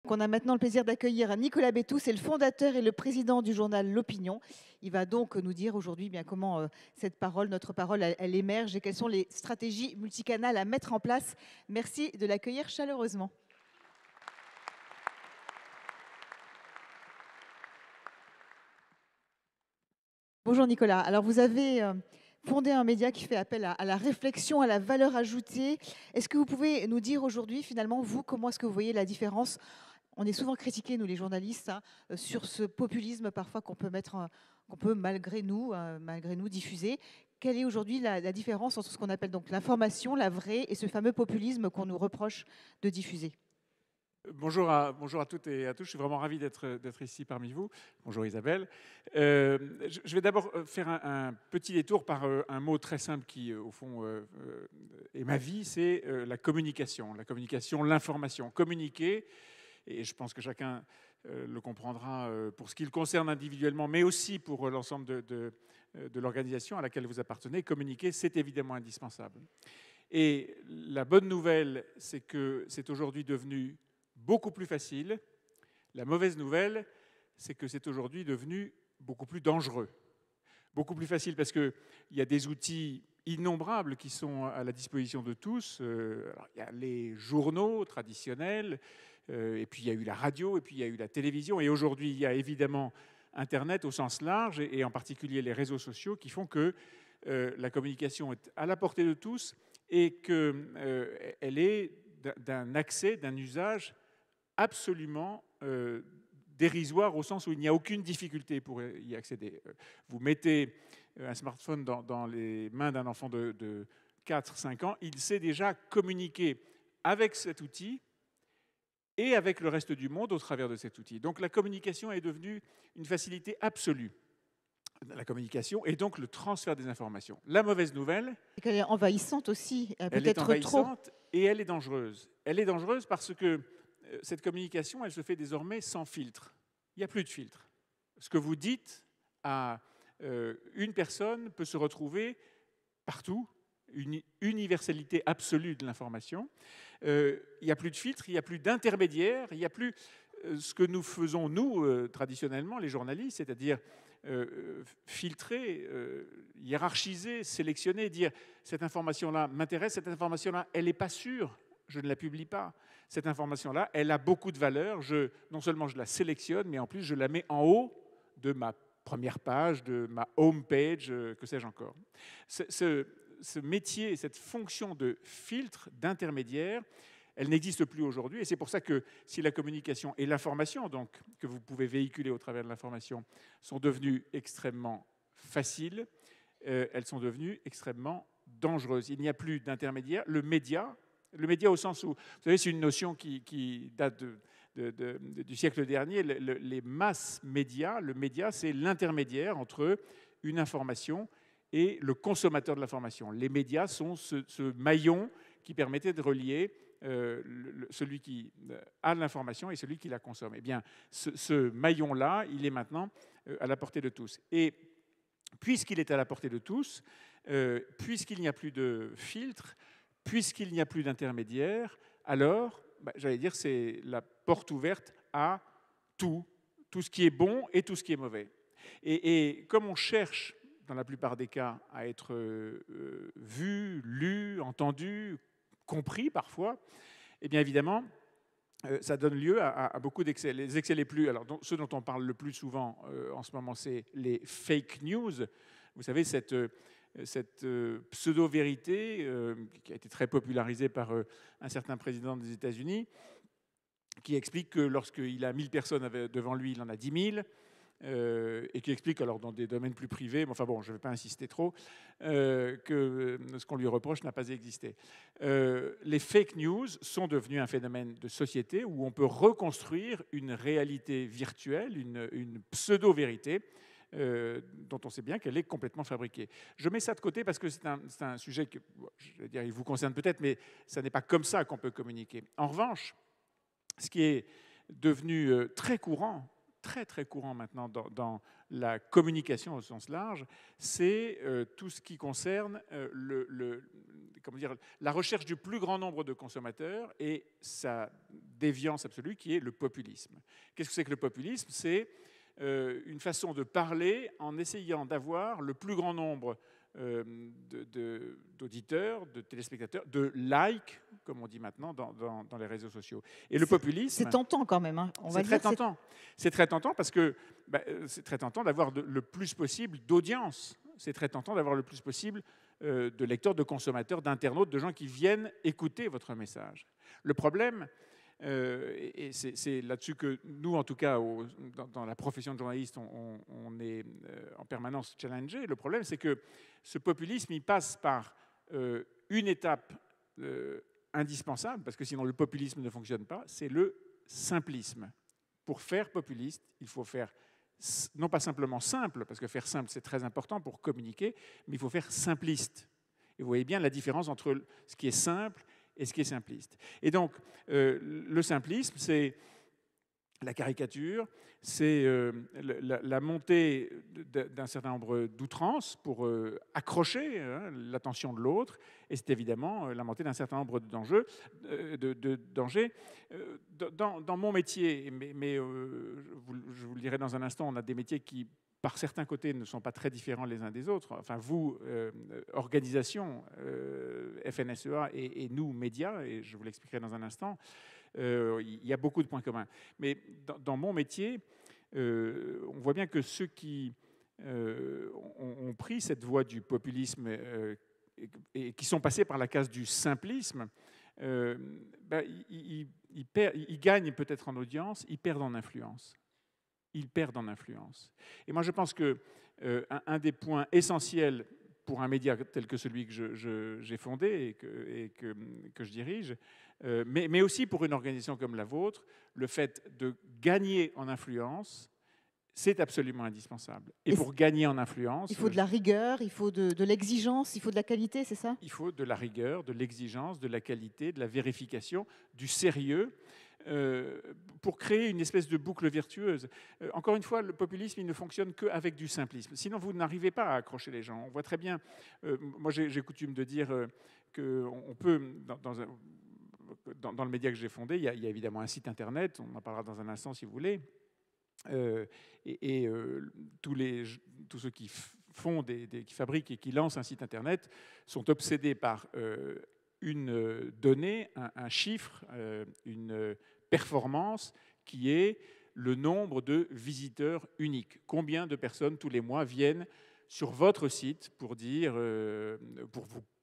On a maintenant le plaisir d'accueillir Nicolas Bétou, c'est le fondateur et le président du journal L'Opinion. Il va donc nous dire aujourd'hui bien comment cette parole, notre parole, elle émerge et quelles sont les stratégies multicanales à mettre en place. Merci de l'accueillir chaleureusement. Bonjour Nicolas. Alors vous avez fondé un média qui fait appel à la réflexion, à la valeur ajoutée. Est-ce que vous pouvez nous dire aujourd'hui finalement, vous, comment est-ce que vous voyez la différence? On est souvent critiqués, nous les journalistes, sur ce populisme parfois qu'on peut mettre, qu'on peut malgré nous diffuser. Quelle est aujourd'hui la différence entre ce qu'on appelle donc l'information, la vraie, et ce fameux populisme qu'on nous reproche de diffuser? Bonjour à toutes et à tous, je suis vraiment ravi d'être ici parmi vous. Bonjour Isabelle. Je vais d'abord faire un petit détour par un mot très simple qui, au fond, est ma vie, c'est la communication, l'information. Communiquer, et je pense que chacun le comprendra pour ce qui le concerne individuellement, mais aussi pour l'ensemble de l'organisation à laquelle vous appartenez, communiquer, c'est évidemment indispensable. Et la bonne nouvelle, c'est que c'est aujourd'hui devenu beaucoup plus facile. La mauvaise nouvelle, c'est que c'est aujourd'hui devenu beaucoup plus dangereux. Beaucoup plus facile parce qu'il y a des outils innombrables qui sont à la disposition de tous. Alors, il y a les journaux traditionnels, et puis il y a eu la radio, et puis il y a eu la télévision. Et aujourd'hui, il y a évidemment Internet au sens large, et en particulier les réseaux sociaux qui font que la communication est à la portée de tous et qu'elle est d'un accès, d'un usage absolument dérisoire au sens où il n'y a aucune difficulté pour y accéder. Vous mettez un smartphone dans les mains d'un enfant de 4-5 ans, il sait déjà communiquer avec cet outil et avec le reste du monde au travers de cet outil. Donc la communication est devenue une facilité absolue. La communication et donc le transfert des informations. La mauvaise nouvelle, Et qu'elle est envahissante aussi, elle est peut-être trop. envahissante et elle est dangereuse. Elle est dangereuse parce que cette communication, elle se fait désormais sans filtre. Il n'y a plus de filtre. Ce que vous dites à une personne peut se retrouver partout, une universalité absolue de l'information. Il n'y a plus de filtre, il n'y a plus d'intermédiaire, il n'y a plus ce que nous faisons, nous, traditionnellement, les journalistes, c'est-à-dire filtrer, hiérarchiser, sélectionner, dire cette information-là m'intéresse, cette information-là, elle n'est pas sûre, je ne la publie pas. Cette information-là, elle a beaucoup de valeur. Non seulement je la sélectionne, mais en plus je la mets en haut de ma première page, de ma home page, que sais-je encore. Ce métier, cette fonction de filtre, d'intermédiaire, elle n'existe plus aujourd'hui. Et c'est pour ça que si la communication et l'information, donc, que vous pouvez véhiculer au travers de l'information, sont devenues extrêmement faciles, elles sont devenues extrêmement dangereuses. Il n'y a plus d'intermédiaire. Le média au sens où, vous savez, c'est une notion qui date du siècle dernier, les masses médias. Le média, c'est l'intermédiaire entre une information et le consommateur de l'information. Les médias sont ce maillon qui permettait de relier celui qui a l'information et celui qui la consomme. Eh bien, ce maillon-là, il est maintenant à la portée de tous. Et puisqu'il est à la portée de tous, puisqu'il n'y a plus de filtre, puisqu'il n'y a plus d'intermédiaire, alors, j'allais dire, c'est la porte ouverte à tout ce qui est bon et tout ce qui est mauvais. Et comme on cherche, dans la plupart des cas, à être vu, lu, entendu, compris parfois, eh bien évidemment, ça donne lieu à beaucoup d'excès. Les excès les plus... Alors, ceux dont on parle le plus souvent en ce moment, c'est les fake news. Vous savez, cette pseudo-vérité qui a été très popularisée par un certain président des États-Unis, qui explique que lorsqu'il a 1000 personnes devant lui, il en a 10 000, et qui explique, alors dans des domaines plus privés, mais enfin bon, je ne vais pas insister trop, que ce qu'on lui reproche n'a pas existé. Les fake news sont devenus un phénomène de société où on peut reconstruire une réalité virtuelle, une pseudo-vérité, dont on sait bien qu'elle est complètement fabriquée. Je mets ça de côté parce que c'est un sujet que, je vais dire, il vous concerne peut-être, mais ça n'est pas comme ça qu'on peut communiquer. En revanche, ce qui est devenu très courant, très très courant maintenant dans la communication au sens large, c'est tout ce qui concerne comment dire, la recherche du plus grand nombre de consommateurs et sa déviance absolue qui est le populisme. Qu'est-ce que c'est que le populisme? C'est une façon de parler en essayant d'avoir le plus grand nombre d'auditeurs, de téléspectateurs, de likes, comme on dit maintenant, dans les réseaux sociaux. Et le populisme... C'est tentant quand même. Hein. C'est très tentant. C'est très tentant parce que c'est très tentant d'avoir le plus possible d'audience. C'est très tentant d'avoir le plus possible de lecteurs, de consommateurs, d'internautes, de gens qui viennent écouter votre message. Le problème, et c'est là-dessus que nous, en tout cas, dans la profession de journaliste, on est en permanence challengé. Le problème, c'est que ce populisme, il passe par une étape indispensable, parce que sinon le populisme ne fonctionne pas, c'est le simplisme. Pour faire populiste, il faut faire non pas simplement simple, parce que faire simple, c'est très important pour communiquer, mais il faut faire simpliste. Et vous voyez bien la différence entre ce qui est simple et ce qui est simpliste. Et donc, le simplisme, c'est la caricature, c'est la montée d'un certain nombre d'outrances pour accrocher l'attention de l'autre, et c'est évidemment la montée d'un certain nombre de dangers. Dans mon métier, mais je vous le dirai dans un instant, on a des métiers qui, par certains côtés, ne sont pas très différents les uns des autres. Enfin, vous, organisation, FNSEA, et nous, médias, et je vous l'expliquerai dans un instant, il y a beaucoup de points communs. Mais dans mon métier, on voit bien que ceux qui ont pris cette voie du populisme et qui sont passés par la case du simplisme, ils gagnent peut-être en audience, ils perdent en influence. Ils perdent en influence. Et moi, je pense que un des points essentiels pour un média tel que celui que j'ai fondé et que je dirige, mais aussi pour une organisation comme la vôtre, le fait de gagner en influence, c'est absolument indispensable. Et pour gagner en influence... Il faut de la rigueur, il faut de l'exigence, il faut de la qualité, c'est ça? Il faut de la rigueur, de l'exigence, de la qualité, de la vérification, du sérieux, pour créer une espèce de boucle vertueuse. Encore une fois, le populisme, il ne fonctionne qu'avec du simplisme. Sinon, vous n'arrivez pas à accrocher les gens. On voit très bien... moi, j'ai coutume de dire qu'on peut... Dans le média que j'ai fondé, il y a évidemment un site internet, on en parlera dans un instant si vous voulez, tous ceux qui qui fabriquent et qui lancent un site internet sont obsédés par une donnée, un chiffre, une performance qui est le nombre de visiteurs uniques. Combien de personnes tous les mois viennent sur votre site pour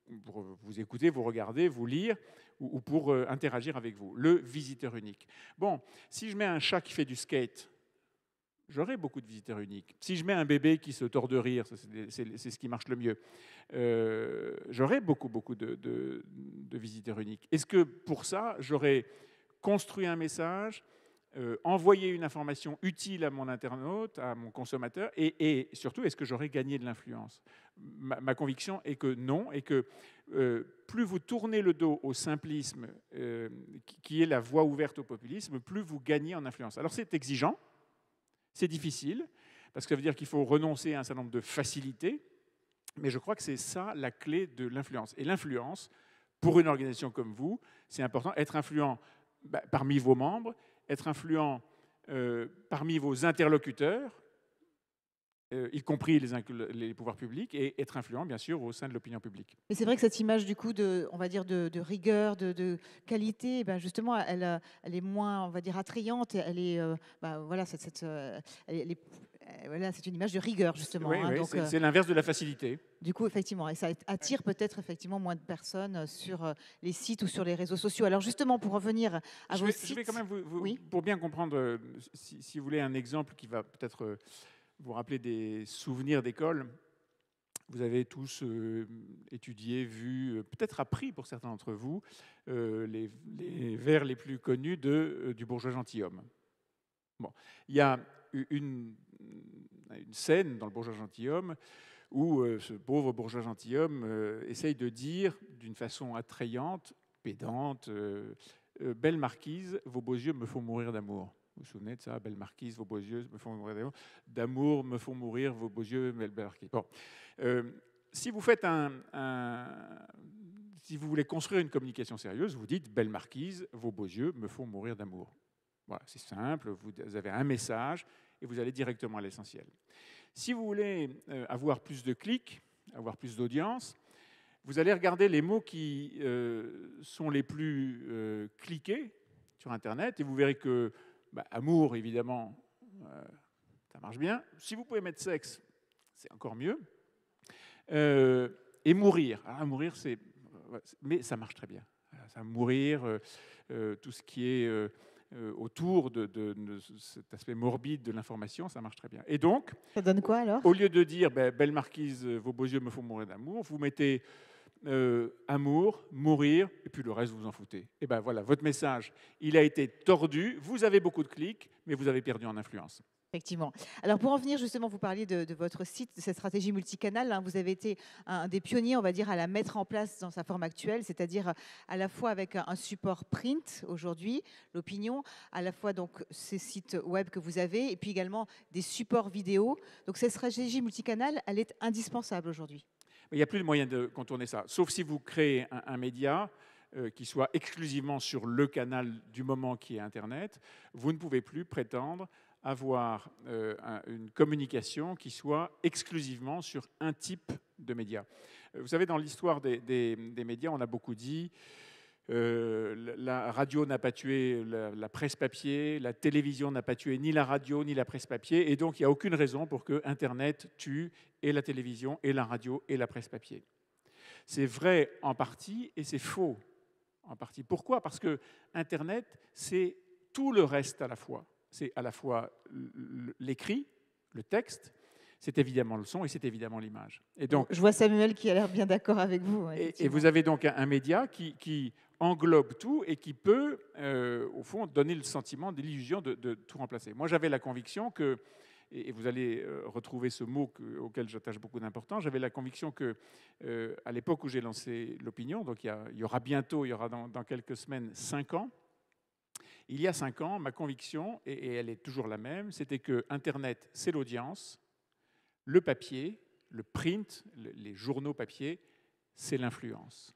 vous écouter, vous regarder, vous lire ou pour interagir avec vous. Le visiteur unique. Bon, si je mets un chat qui fait du skate, j'aurai beaucoup de visiteurs uniques. Si je mets un bébé qui se tord de rire, c'est ce qui marche le mieux, j'aurai beaucoup de visiteurs uniques. Est-ce que pour ça, j'aurais construit un message, envoyé une information utile à mon internaute, à mon consommateur, et surtout, est-ce que j'aurais gagné de l'influence? Ma conviction est que non, et que plus vous tournez le dos au simplisme, qui est la voie ouverte au populisme, plus vous gagnez en influence. Alors c'est exigeant, c'est difficile, parce que ça veut dire qu'il faut renoncer à un certain nombre de facilités, mais je crois que c'est ça la clé de l'influence. Et l'influence, pour une organisation comme vous, c'est important, être influent parmi vos membres, être influent parmi vos interlocuteurs, y compris les pouvoirs publics, et être influent, bien sûr, au sein de l'opinion publique. Mais c'est vrai que cette image, du coup, on va dire de rigueur, de qualité, ben justement, elle est moins, on va dire, attrayante. Elle est, voilà, voilà, c'est une image de rigueur, justement. Oui, hein, oui, c'est l'inverse de la facilité. Du coup, effectivement, et ça attire peut-être effectivement moins de personnes sur les sites ou sur les réseaux sociaux. Alors justement, pour revenir à vos sites... Je vais quand même, oui, pour bien comprendre, si vous voulez un exemple qui va peut-être vous rappeler des souvenirs d'école. Vous avez tous étudié, vu, peut-être appris pour certains d'entre vous, les vers les plus connus du bourgeois gentilhomme. Bon. Il y a une scène dans le bourgeois gentilhomme où ce pauvre bourgeois gentilhomme essaye de dire d'une façon attrayante, pédante, belle marquise, vos beaux yeux me font mourir d'amour. vous souvenez de ça? Belle marquise, vos beaux yeux me font mourir d'amour, me font mourir vos beaux yeux, belle marquise. Bon. Si vous faites si vous voulez construire une communication sérieuse, vous dites belle marquise, vos beaux yeux me font mourir d'amour. Voilà, c'est simple, vous avez un message et vous allez directement à l'essentiel. Si vous voulez avoir plus de clics, avoir plus d'audience, vous allez regarder les mots qui sont les plus cliqués sur Internet et vous verrez que amour, évidemment, ça marche bien. Si vous pouvez mettre sexe, c'est encore mieux. Et mourir. Alors, mourir, mais ça marche très bien. Ça, mourir, tout ce qui est autour de cet aspect morbide de l'information, ça marche très bien. Et donc, ça donne quoi alors? Au lieu de dire belle marquise, vos beaux yeux me font mourir d'amour, vous mettez amour, mourir, et puis le reste, vous en foutez. Et bien voilà, votre message, il a été tordu, vous avez beaucoup de clics, mais vous avez perdu en influence. Effectivement. Alors pour en venir justement, vous parliez de votre site, de cette stratégie multicanale. Vous avez été un des pionniers, on va dire, à la mettre en place dans sa forme actuelle, c'est-à-dire à la fois avec un support print aujourd'hui, l'opinion, à la fois donc ces sites web que vous avez, et puis également des supports vidéo. Donc cette stratégie multicanale, elle est indispensable aujourd'hui. Il n'y a plus de moyen de contourner ça, sauf si vous créez un média qui soit exclusivement sur le canal du moment qui est Internet. Vous ne pouvez plus prétendre avoir une communication qui soit exclusivement sur un type de média. Vous savez, dans l'histoire des médias, on a beaucoup dit la radio n'a pas tué la presse papier, la télévision n'a pas tué ni la radio ni la presse papier, et donc il n'y a aucune raison pour que Internet tue et la télévision et la radio et la presse papier. C'est vrai en partie et c'est faux en partie. Pourquoi? Parce que Internet, c'est tout le reste à la fois. C'est à la fois l'écrit, le texte, c'est évidemment le son et c'est évidemment l'image. Et donc, je vois Samuel qui a l'air bien d'accord avec vous. Et vous avez donc un média qui englobe tout et qui peut, au fond, donner le sentiment, l'illusion de tout remplacer. Moi, j'avais la conviction que, et vous allez retrouver ce mot auquel j'attache beaucoup d'importance, j'avais la conviction que, à l'époque où j'ai lancé l'opinion, donc il y aura dans quelques semaines 5 ans, il y a 5 ans, ma conviction, et elle est toujours la même, c'était que Internet, c'est l'audience, le papier, le print, les journaux papier, c'est l'influence.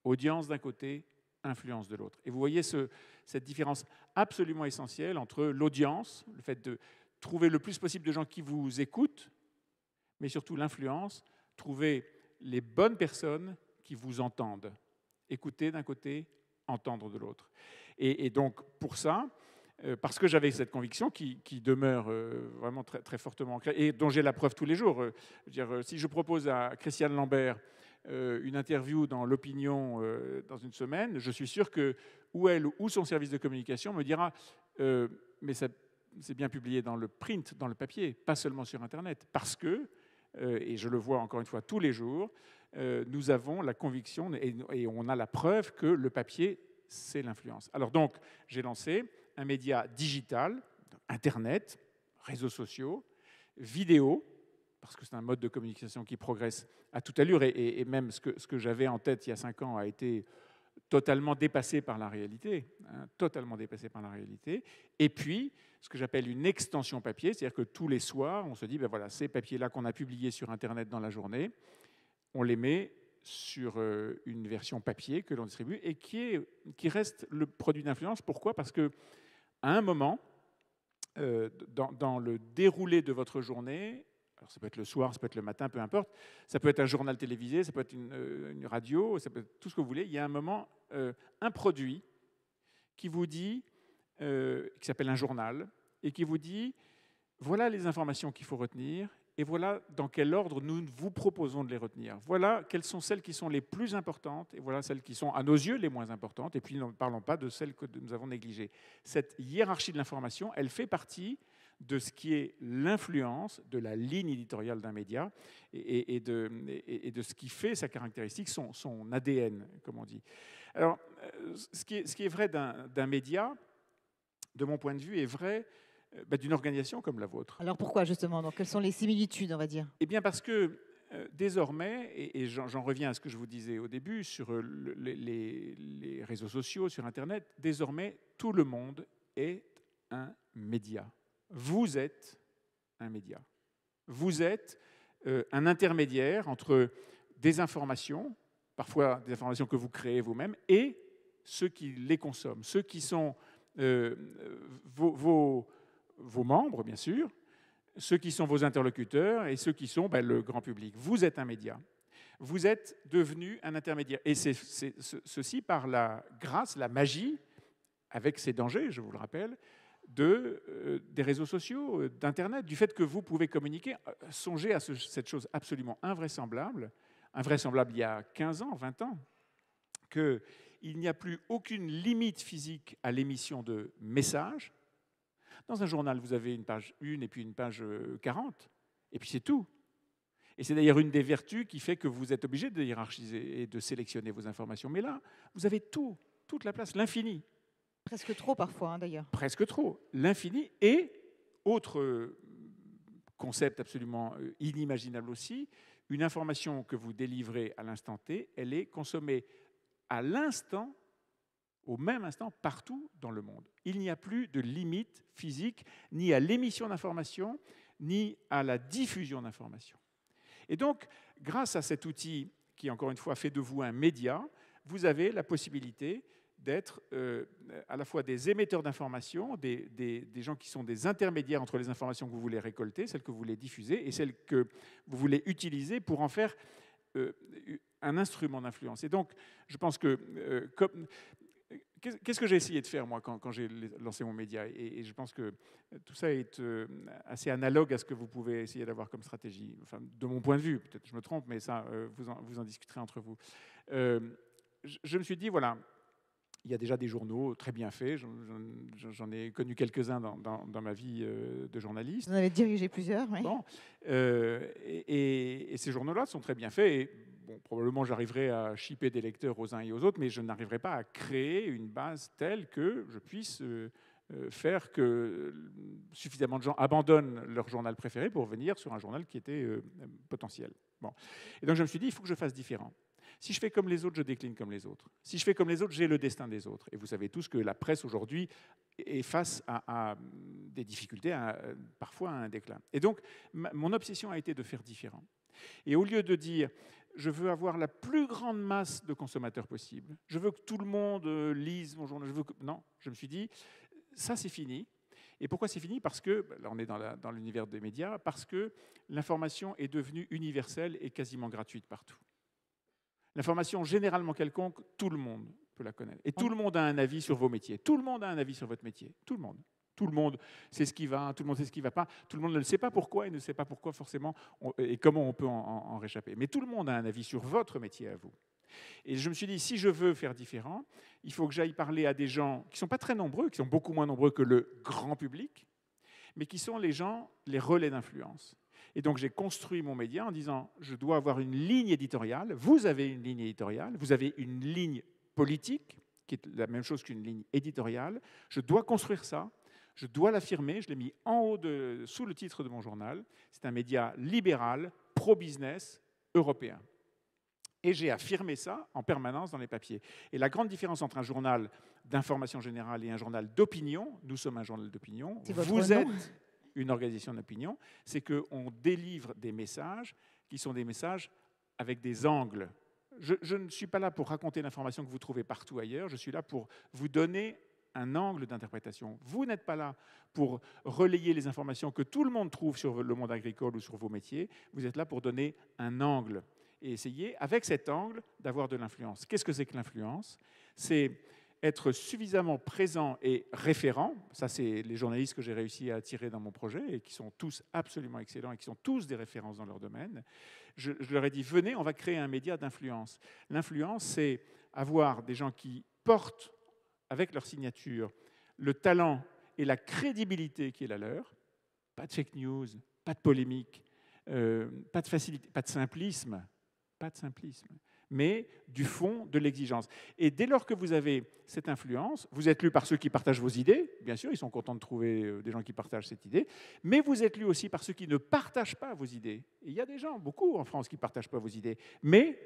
Audience d'un côté, influence de l'autre. Et vous voyez cette différence absolument essentielle entre l'audience, le fait de trouver le plus possible de gens qui vous écoutent, mais surtout l'influence, trouver les bonnes personnes qui vous entendent. Écouter d'un côté, entendre de l'autre. Et donc, pour ça, parce que j'avais cette conviction qui demeure vraiment très, très fortement ancrée et dont j'ai la preuve tous les jours. Si je propose à Christiane Lambert une interview dans l'opinion dans une semaine, je suis sûr que ou elle ou son service de communication me dira mais c'est bien publié dans le print, dans le papier, pas seulement sur Internet. Parce que, et je le vois encore une fois tous les jours, nous avons la conviction et on a la preuve que le papier, c'est l'influence. Alors donc, j'ai lancé un média digital, Internet, réseaux sociaux, vidéo, parce que c'est un mode de communication qui progresse à toute allure, et même ce que j'avais en tête il y a 5 ans a été totalement dépassé par la réalité, totalement dépassé par la réalité. Et puis, ce que j'appelle une extension papier, c'est-à-dire que tous les soirs, on se dit, ben voilà, ces papiers-là qu'on a publiés sur Internet dans la journée, on les met sur une version papier que l'on distribue et qui reste le produit d'influence. Pourquoi? Parce qu'à un moment, dans le déroulé de votre journée, alors ça peut être le soir, ça peut être le matin, peu importe, ça peut être un journal télévisé, ça peut être une radio, ça peut être tout ce que vous voulez, il y a un moment, un produit qui vous dit, qui s'appelle un journal, et qui vous dit, voilà les informations qu'il faut retenir, et voilà dans quel ordre nous vous proposons de les retenir. Voilà quelles sont celles qui sont les plus importantes, et voilà celles qui sont à nos yeux les moins importantes, et puis ne parlons pas de celles que nous avons négligées. Cette hiérarchie de l'information, elle fait partie de ce qui est l'influence de la ligne éditoriale d'un média et de ce qui fait sa caractéristique, son ADN, comme on dit. Alors, ce qui est vrai d'un média, de mon point de vue, est vrai d'une organisation comme la vôtre. Alors pourquoi justement? Donc, quelles sont les similitudes, on va dire? Eh bien parce que désormais, et j'en reviens à ce que je vous disais au début, sur les réseaux sociaux, sur Internet, désormais, tout le monde est un média. Vous êtes un média. Vous êtes un intermédiaire entre des informations, parfois des informations que vous créez vous-même, et ceux qui les consomment, ceux qui sont vos membres, bien sûr, ceux qui sont vos interlocuteurs et ceux qui sont le grand public. Vous êtes un média. Vous êtes devenu un intermédiaire. Et c'est ceci par la grâce, la magie, avec ses dangers, je vous le rappelle, des réseaux sociaux, d'Internet, du fait que vous pouvez communiquer. Songez à cette chose absolument invraisemblable il y a 15 ans, 20 ans, qu'il n'y a plus aucune limite physique à l'émission de messages. Dans un journal, vous avez une page 1 et puis une page 40, et puis c'est tout. Et c'est d'ailleurs une des vertus qui fait que vous êtes obligé de hiérarchiser et de sélectionner vos informations. Mais là, vous avez toute la place, l'infini. Presque trop parfois, d'ailleurs. Presque trop. L'infini. Et, autre concept absolument inimaginable aussi, une information que vous délivrez à l'instant T, elle est consommée à l'instant, au même instant, partout dans le monde. Il n'y a plus de limite physique ni à l'émission d'informations, ni à la diffusion d'informations. Et donc, grâce à cet outil qui, encore une fois, fait de vous un média, vous avez la possibilité d'être à la fois des émetteurs d'informations, des gens qui sont des intermédiaires entre les informations que vous voulez récolter, celles que vous voulez diffuser, et celles que vous voulez utiliser pour en faire un instrument d'influence. Et donc, je pense que... Qu'est-ce que j'ai essayé de faire, moi, quand j'ai lancé mon média ? Et je pense que tout ça est assez analogue à ce que vous pouvez essayer d'avoir comme stratégie. Enfin, de mon point de vue, peut-être que je me trompe, mais ça, vous en discuterez entre vous. Je me suis dit, voilà, il y a déjà des journaux très bien faits. J'en ai connu quelques-uns dans ma vie de journaliste. Vous en avez dirigé plusieurs, oui. Bon, et ces journaux-là sont très bien faits. Et, bon, probablement, j'arriverai à shipper des lecteurs aux uns et aux autres, mais je n'arriverai pas à créer une base telle que je puisse faire que suffisamment de gens abandonnent leur journal préféré pour venir sur un journal qui était potentiel. Bon. Et donc, je me suis dit, il faut que je fasse différent. Si je fais comme les autres, je décline comme les autres. Si je fais comme les autres, j'ai le destin des autres. Et vous savez tous que la presse aujourd'hui est face à des difficultés, parfois à un déclin. Et donc, mon obsession a été de faire différent. Et au lieu de dire, je veux avoir la plus grande masse de consommateurs possible, je veux que tout le monde lise mon journal, non, je me suis dit, ça c'est fini. Et pourquoi c'est fini ? Parce que, là on est dans l'univers des médias, parce que l'information est devenue universelle et quasiment gratuite partout. L'information généralement quelconque, tout le monde peut la connaître. Et tout le monde a un avis sur vos métiers. Tout le monde a un avis sur votre métier. Tout le monde. Tout le monde sait ce qui va, tout le monde sait ce qui ne va pas. Tout le monde ne le sait pas pourquoi et ne sait pas pourquoi forcément et comment on peut en réchapper. Mais tout le monde a un avis sur votre métier à vous. Et je me suis dit, si je veux faire différent, il faut que j'aille parler à des gens qui ne sont pas très nombreux, qui sont beaucoup moins nombreux que le grand public, mais qui sont les gens, les relais d'influence. Et donc, j'ai construit mon média en disant, je dois avoir une ligne éditoriale. Vous avez une ligne éditoriale, vous avez une ligne politique, qui est la même chose qu'une ligne éditoriale. Je dois construire ça, je dois l'affirmer. Je l'ai mis en haut, sous le titre de mon journal. C'est un média libéral, pro-business, européen. Et j'ai affirmé ça en permanence dans les papiers. Et la grande différence entre un journal d'information générale et un journal d'opinion, nous sommes un journal d'opinion, vous êtes une organisation d'opinion, c'est qu'on délivre des messages qui sont des messages avec des angles. Je ne suis pas là pour raconter l'information que vous trouvez partout ailleurs, je suis là pour vous donner un angle d'interprétation. Vous n'êtes pas là pour relayer les informations que tout le monde trouve sur le monde agricole ou sur vos métiers, vous êtes là pour donner un angle et essayer, avec cet angle, d'avoir de l'influence. Qu'est-ce que c'est que l'influence ? C'est être suffisamment présent et référent. Ça, c'est les journalistes que j'ai réussi à attirer dans mon projet et qui sont tous absolument excellents et qui sont tous des références dans leur domaine. Je leur ai dit, venez, on va créer un média d'influence. L'influence, c'est avoir des gens qui portent, avec leur signature, le talent et la crédibilité qui est la leur. Pas de fake news, pas de polémique, pas de facilité, pas de simplisme, mais du fond de l'exigence. Et dès lors que vous avez cette influence, vous êtes lu par ceux qui partagent vos idées, bien sûr, ils sont contents de trouver des gens qui partagent cette idée, mais vous êtes lu aussi par ceux qui ne partagent pas vos idées. Et il y a des gens, beaucoup en France, qui ne partagent pas vos idées, mais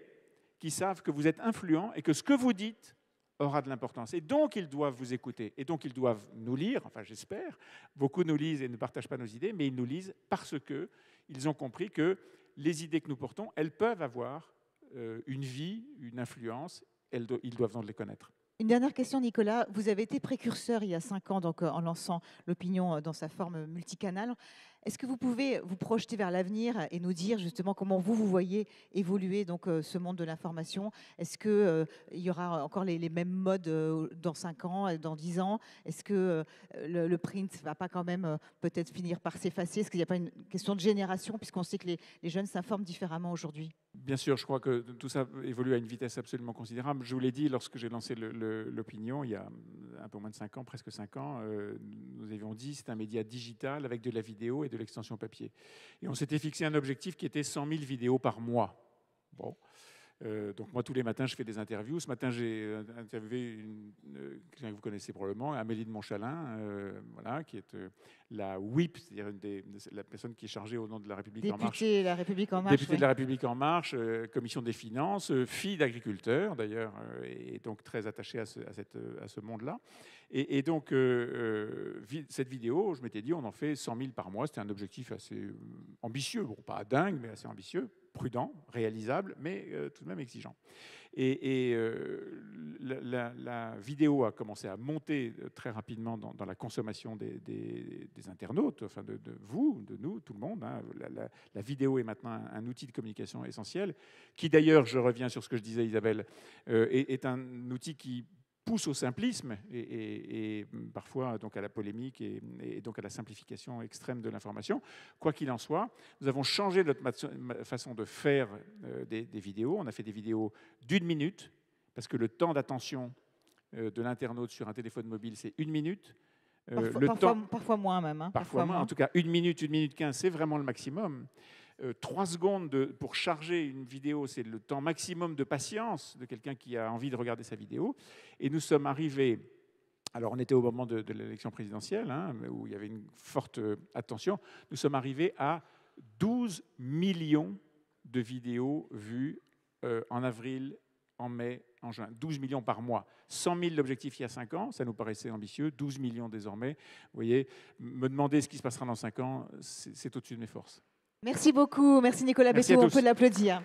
qui savent que vous êtes influent et que ce que vous dites aura de l'importance. Et donc, ils doivent vous écouter. Et donc, ils doivent nous lire, enfin, j'espère. Beaucoup nous lisent et ne partagent pas nos idées, mais ils nous lisent parce qu'ils ont compris que les idées que nous portons, elles peuvent avoir une vie, une influence. Ils doivent donc les connaître. Une dernière question, Nicolas. Vous avez été précurseur il y a 5 ans donc, en lançant l'opinion dans sa forme multicanale. Est-ce que vous pouvez vous projeter vers l'avenir et nous dire justement comment vous voyez évoluer donc, ce monde de l'information? Est-ce qu'il y aura encore les mêmes modes dans 5 ans, dans 10 ans? Est-ce que le print ne va pas quand même peut-être finir par s'effacer? Est-ce qu'il n'y a pas une question de génération puisqu'on sait que les jeunes s'informent différemment aujourd'hui? Bien sûr, je crois que tout ça évolue à une vitesse absolument considérable. Je vous l'ai dit, lorsque j'ai lancé l'opinion, il y a un peu moins de 5 ans, presque 5 ans, nous avions dit c'est un média digital avec de la vidéo et de l'extension papier. Et on s'était fixé un objectif qui était 100 000 vidéos par mois. Bon. Donc moi, tous les matins, je fais des interviews. Ce matin, j'ai interviewé quelqu'un que vous connaissez probablement, Amélie de Montchalin, voilà, qui est la whip, c'est-à-dire la personne qui est chargée au nom de La République En Marche. Députée de La République En Marche. Députée de La République En Marche, commission des finances, fille d'agriculteur d'ailleurs, et donc très attachée à ce monde-là. Et donc, cette vidéo, je m'étais dit, on en fait 100 000 par mois. C'était un objectif assez ambitieux, bon, pas dingue, mais assez ambitieux, prudent, réalisable, mais tout de même exigeant. Et la vidéo a commencé à monter très rapidement dans la consommation des internautes, enfin de vous, de nous, tout le monde. Hein. La vidéo est maintenant un outil de communication essentiel, qui d'ailleurs, je reviens sur ce que je disais Isabelle, est un outil qui pousse au simplisme et parfois donc à la polémique et donc à la simplification extrême de l'information. Quoi qu'il en soit, nous avons changé notre façon de faire des vidéos. On a fait des vidéos d'1 minute, parce que le temps d'attention de l'internaute sur un téléphone mobile, c'est 1 minute. Parfois moins même. Hein, parfois moins. En tout cas, 1 minute, 1 minute 15, c'est vraiment le maximum. 3 secondes pour charger une vidéo, c'est le temps maximum de patience de quelqu'un qui a envie de regarder sa vidéo. Et nous sommes arrivés, alors on était au moment de l'élection présidentielle, hein, où il y avait une forte attention, nous sommes arrivés à 12 millions de vidéos vues en avril, en mai, en juin. 12 millions par mois. 100 000 l'objectif il y a 5 ans, ça nous paraissait ambitieux. 12 millions désormais. Vous voyez, me demander ce qui se passera dans 5 ans, c'est au-dessus de mes forces. Merci beaucoup. Merci Nicolas Béteau. On peut l'applaudir.